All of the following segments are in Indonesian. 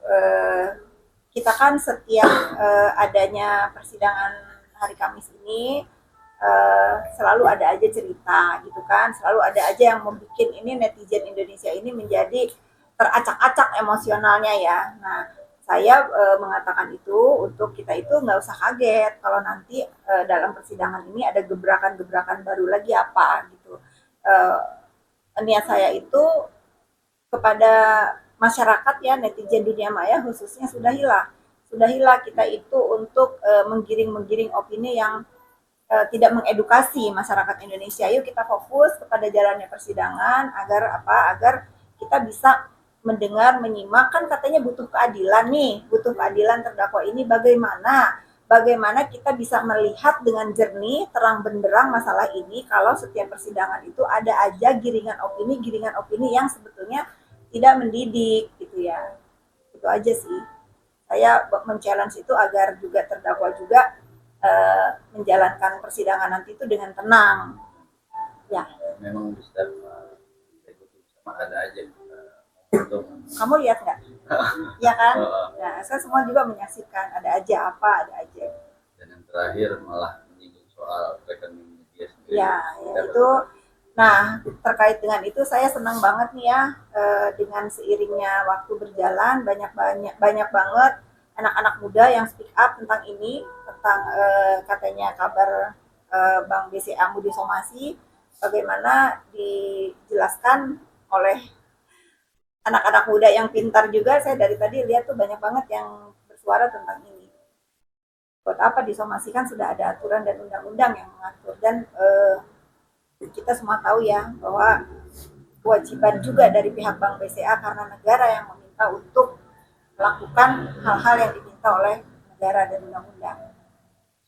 eh, kita kan setiap adanya persidangan hari Kamis ini selalu ada aja cerita gitu kan, selalu ada aja yang membuat ini netizen Indonesia ini menjadi teracak-acak emosionalnya ya. Nah, saya mengatakan itu untuk kita itu nggak usah kaget kalau nanti dalam persidangan ini ada gebrakan-gebrakan baru lagi apa gitu. Eh, Niat saya itu kepada masyarakat ya, netizen dunia maya khususnya, sudahilah kita itu untuk menggiring opini yang tidak mengedukasi masyarakat Indonesia. Yuk kita fokus kepada jalannya persidangan agar kita bisa mendengar, menyimak, kan katanya butuh keadilan nih, butuh keadilan terdakwa ini. Bagaimana kita bisa melihat dengan jernih, terang benderang masalah ini kalau setiap persidangan itu ada aja giringan opini yang sebetulnya tidak mendidik gitu ya. Itu aja sih. Saya men-challenge itu agar juga terdakwa juga menjalankan persidangan nanti itu dengan tenang. Ya. Memang di setiap sama ada aja Kamu lihat nggak? Ya kan? Nah, saya semua juga menyaksikan ada aja dan yang terakhir malah menyinggung soal rekening media sendiri. Ya itu. Nah, terkait dengan itu saya senang banget nih ya, dengan seiringnya waktu berjalan banyak banget anak-anak muda yang speak up tentang ini, tentang katanya kabar Bank BCA mau disomasi, bagaimana dijelaskan oleh anak-anak muda yang pintar juga. Saya dari tadi lihat tuh banyak banget yang bersuara tentang ini. Buat apa disomasi, kan sudah ada aturan dan undang-undang yang mengatur. Dan kita semua tahu ya bahwa kewajiban juga dari pihak Bank BCA karena negara yang meminta untuk melakukan hal-hal yang diminta oleh negara dan undang-undang.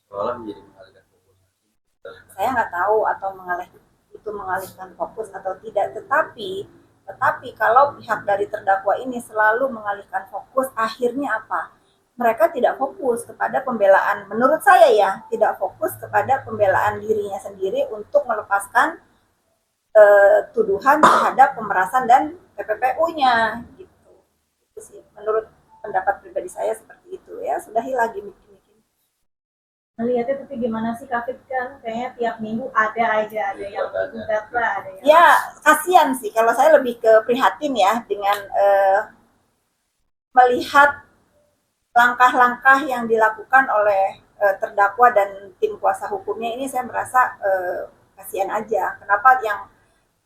Seolah menjadi mengalihkan fokus. Saya nggak tahu atau mengalihkan fokus atau tidak, tetapi kalau pihak dari terdakwa ini selalu mengalihkan fokus, akhirnya apa? Mereka tidak fokus kepada pembelaan, menurut saya ya, tidak fokus kepada pembelaan dirinya sendiri untuk melepaskan tuduhan terhadap pemerasan dan PPPU-nya gitu. Itu sih menurut pendapat pribadi saya seperti itu ya. Sudahi lagi mikir. Melihatnya tapi gimana sih Kak Fit, kan kayaknya tiap minggu ada aja, ada yang digugat lah, ada yang ya kasihan sih. Kalau saya lebih ke prihatin ya dengan melihat langkah-langkah yang dilakukan oleh terdakwa dan tim kuasa hukumnya ini. Saya merasa kasihan aja. Kenapa yang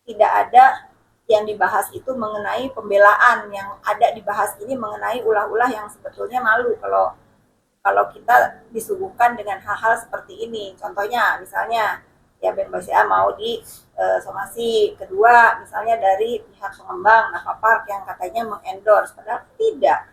tidak ada yang dibahas itu mengenai pembelaan, yang ada dibahas ini mengenai ulah-ulah yang sebetulnya malu kalau kita disuguhkan dengan hal-hal seperti ini. Contohnya misalnya ya Bank BCA mau somasi, kedua misalnya dari pihak pengembang Nafapark yang katanya mengendorse, padahal tidak.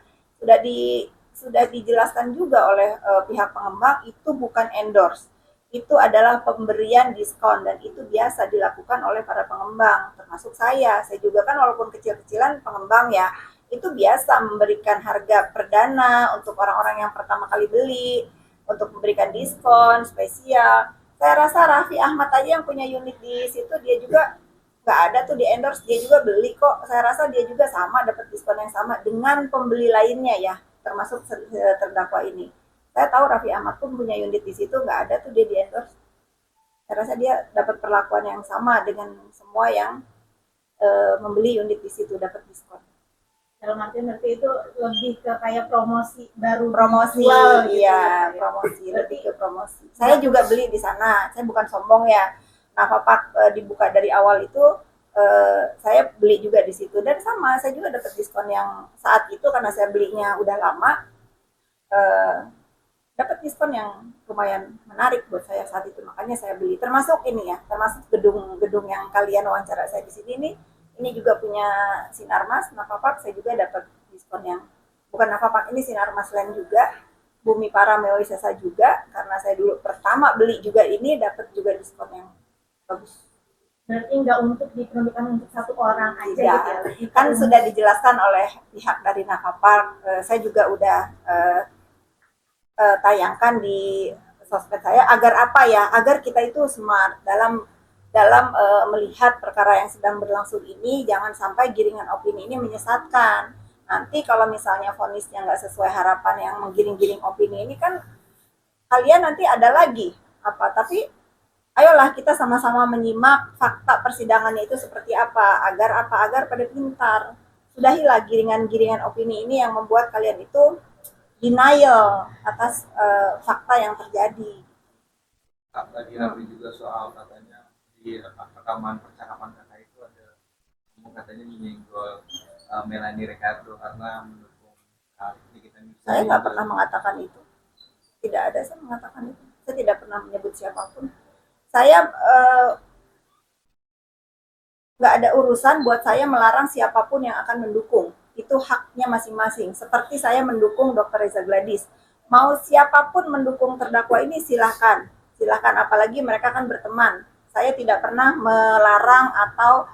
Sudah dijelaskan juga oleh pihak pengembang itu bukan endorse, itu adalah pemberian diskon, dan itu biasa dilakukan oleh para pengembang, termasuk saya juga kan walaupun kecil-kecilan pengembang ya, itu biasa memberikan harga perdana untuk orang-orang yang pertama kali beli, untuk memberikan diskon spesial. Saya rasa Raffi Ahmad aja yang punya unit di situ, dia juga nggak ada tuh di endorse, dia juga beli kok. Saya rasa dia juga sama dapat diskon yang sama dengan pembeli lainnya ya, termasuk terdakwa ini. Saya tahu Raffi Ahmad pun punya unit di situ, nggak ada tuh dia di endorse. Saya rasa dia dapat perlakuan yang sama dengan semua yang membeli unit di situ, dapat diskon. dalam artian berarti itu lebih ke kayak promosi baru, promosi jual, gitu iya ya. Promosi, lebih ke promosi. Saya juga beli di sana, saya bukan sombong ya. Nafapark dibuka dari awal itu saya beli juga di situ, dan sama saya juga dapat diskon yang saat itu karena saya belinya udah lama, dapat diskon yang lumayan menarik buat saya saat itu, makanya saya beli. Termasuk ini ya, termasuk gedung yang kalian wawancara saya di sini nih, ini juga punya Sinarmas, Nafapark, saya juga dapat diskon yang bukan Nafapark, ini Sinarmas Land juga, Bumi Para Mewisesa juga, karena saya dulu pertama beli juga ini, dapat juga diskon yang bagus. Berarti nggak untuk diperuntukkan untuk satu orang aja ya, gitu ya? Kan sudah dijelaskan oleh pihak dari Nafapark, saya juga udah tayangkan di sosmed saya, agar apa ya, agar kita itu smart dalam melihat perkara yang sedang berlangsung ini, jangan sampai giringan opini ini menyesatkan. Nanti kalau misalnya vonisnya nggak sesuai harapan yang menggiring-giring opini ini kan kalian nanti ada lagi apa, tapi ayolah kita sama-sama menyimak fakta persidangannya itu seperti apa agar pada pintar. Sudahilah giringan-giringan opini ini yang membuat kalian itu denial atas fakta yang terjadi. Tadi Raffi juga soal katanya di rekaman percakapan kakak itu ada kamu katanya menyenggol Melanie Ricardo karena mendukung Nikita Mirzani. Saya nggak pernah mengatakan itu. Tidak ada saya mengatakan itu. Saya tidak pernah menyebut siapapun. Saya nggak ada urusan buat saya melarang siapapun yang akan mendukung. Itu haknya masing-masing. Seperti saya mendukung Dr. Reza Gladys. Mau siapapun mendukung terdakwa ini silahkan. Silahkan, apalagi mereka kan berteman. Saya tidak pernah melarang atau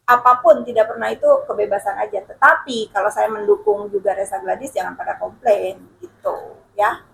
apapun, tidak pernah, itu kebebasan aja. Tetapi kalau saya mendukung juga Reza Gladys, jangan pada komplain gitu ya.